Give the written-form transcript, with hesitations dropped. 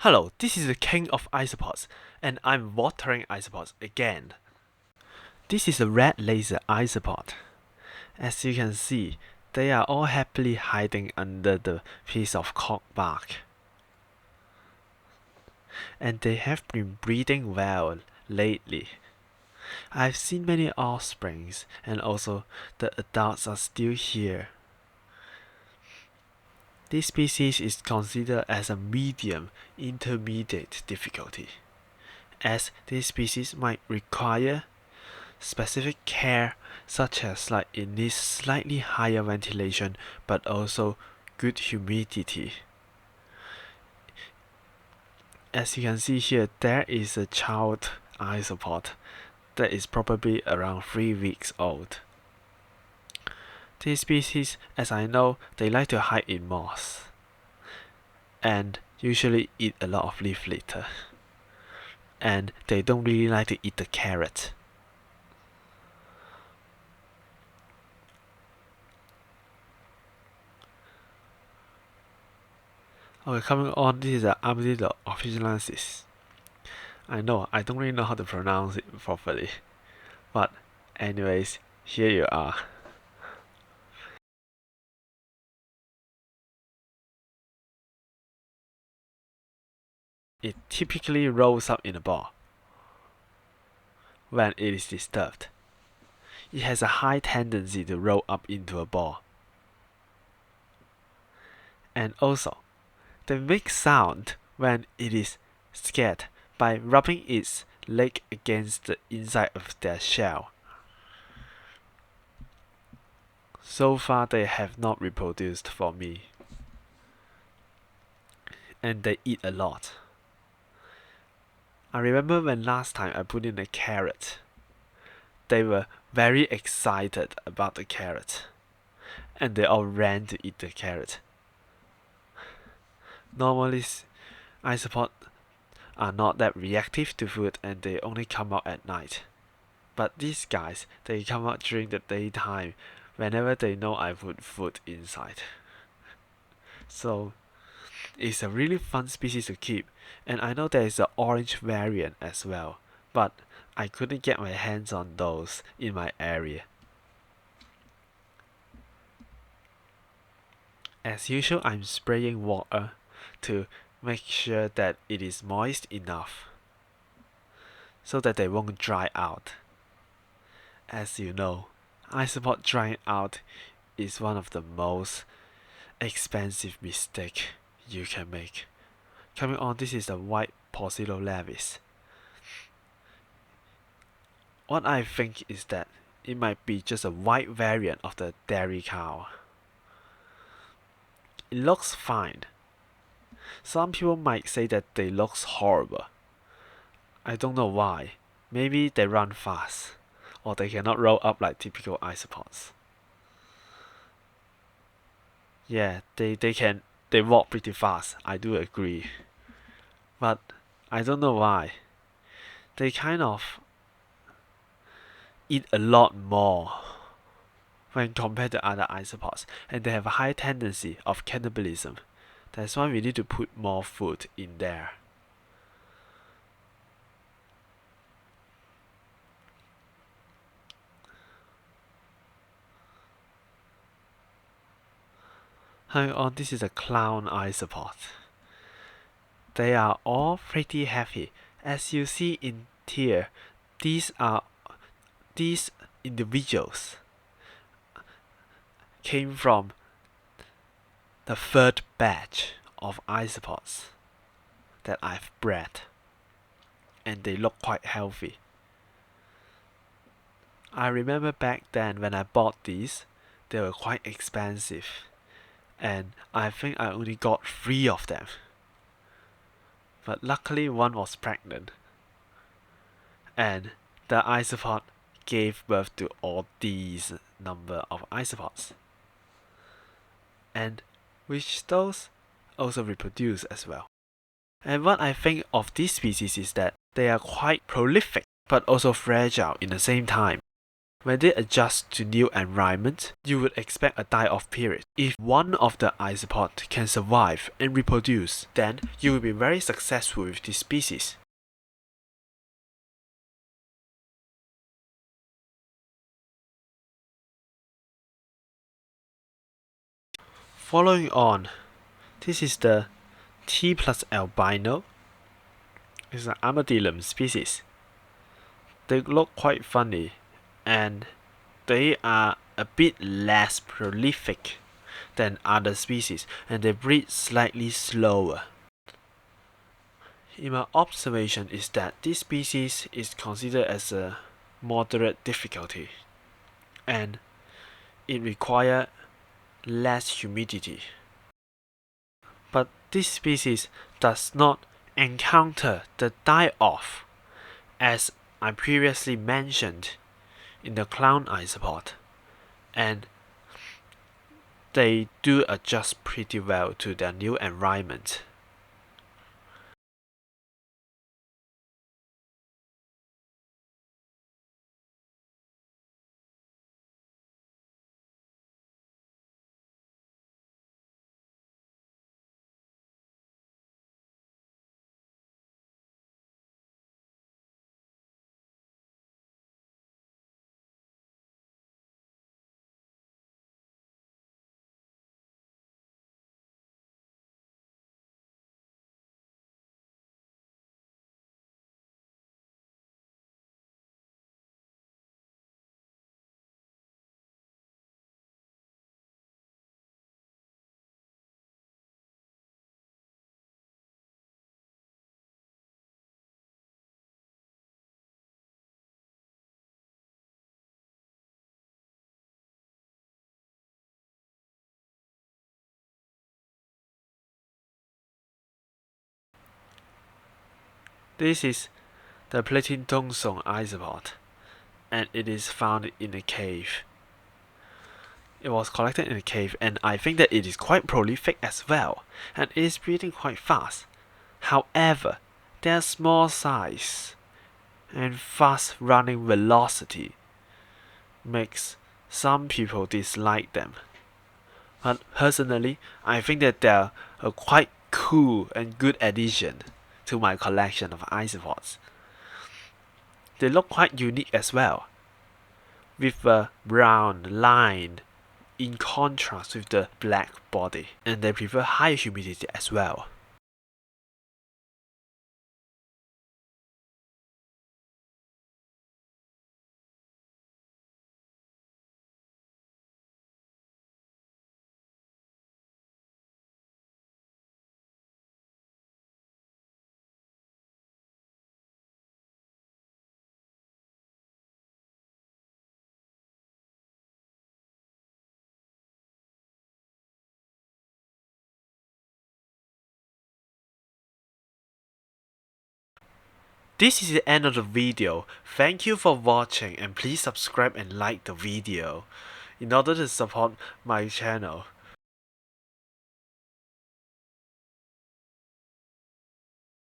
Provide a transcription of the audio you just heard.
Hello, this is the king of isopods, and I'm watering isopods again. This is a red laser isopod. As you can see, they are all happily hiding under the piece of cork bark. And they have been breeding well lately. I've seen many offsprings, and also the adults are still here. This species is considered as a medium intermediate difficulty, as this species might require specific care, such as it needs slightly higher ventilation but also good humidity. As you can see here, there is a child isopod that is probably around 3 weeks old. This species, as I know, they like to hide in moss and usually eat a lot of leaf litter, and they don't really like to eat the carrot. Okay, coming on, this is the Armadillo officinalis. I know, I don't really know how to pronounce it properly, but anyways, here you are. It typically rolls up in a ball when it is disturbed. It has a high tendency to roll up into a ball. And also, they make sound when it is scared by rubbing its leg against the inside of their shell. So far they have not reproduced for me. And they eat a lot. I remember when last time I put in a carrot. They were very excited about the carrot. And they all ran to eat the carrot. Normally, isopods are not that reactive to food and they only come out at night. But these guys, they come out during the daytime whenever they know I put food inside. So, it's a really fun species to keep, and I know there is an orange variant as well, but I couldn't get my hands on those in my area. As usual, I'm spraying water to make sure that it is moist enough so that they won't dry out. As you know, isopod drying out is one of the most expensive mistakes you can make. Coming on, this is the white Porcino lavis. What I think is that it might be just a white variant of the dairy cow. It looks fine. Some people might say that they look horrible. I don't know why. Maybe they run fast, or they cannot roll up like typical isopods. Yeah, they walk pretty fast, I do agree. But I don't know why. They kind of eat a lot more when compared to other isopods, and they have a high tendency of cannibalism. That's why we need to put more food in there. Hang on, this is a clown isopod. They are all pretty heavy. As you see in here, these individuals came from the third batch of isopods that I've bred, and they look quite healthy. I remember back then when I bought these, they were quite expensive, and I think I only got 3 of them. But luckily one was pregnant, and the isopod gave birth to all these number of isopods, and which those also reproduce as well. And what I think of this species is that they are quite prolific but also fragile in the same time. When they adjust to new environment, you would expect a die-off period. If one of the isopods can survive and reproduce, then you will be very successful with this species. Following on, this is the T+ALBINO. It's an armadillo species. They look quite funny, and they are a bit less prolific than other species, and they breed slightly slower. In my observation is that this species is considered as a moderate difficulty, and it requires less humidity. But this species does not encounter the die-off as I previously mentioned in the clown isopod, and they do adjust pretty well to their new environment. This is the PLATIN isopod, and it is found in a cave. It was collected in a cave, and I think that it is quite prolific as well, and it is breeding quite fast. However, their small size and fast running velocity makes some people dislike them. But personally, I think that they're a quite cool and good addition to my collection of isopods. They look quite unique as well, with a brown line in contrast with the black body, and they prefer high humidity as well. This is the end of the video. Thank you for watching, and please subscribe and like the video in order to support my channel.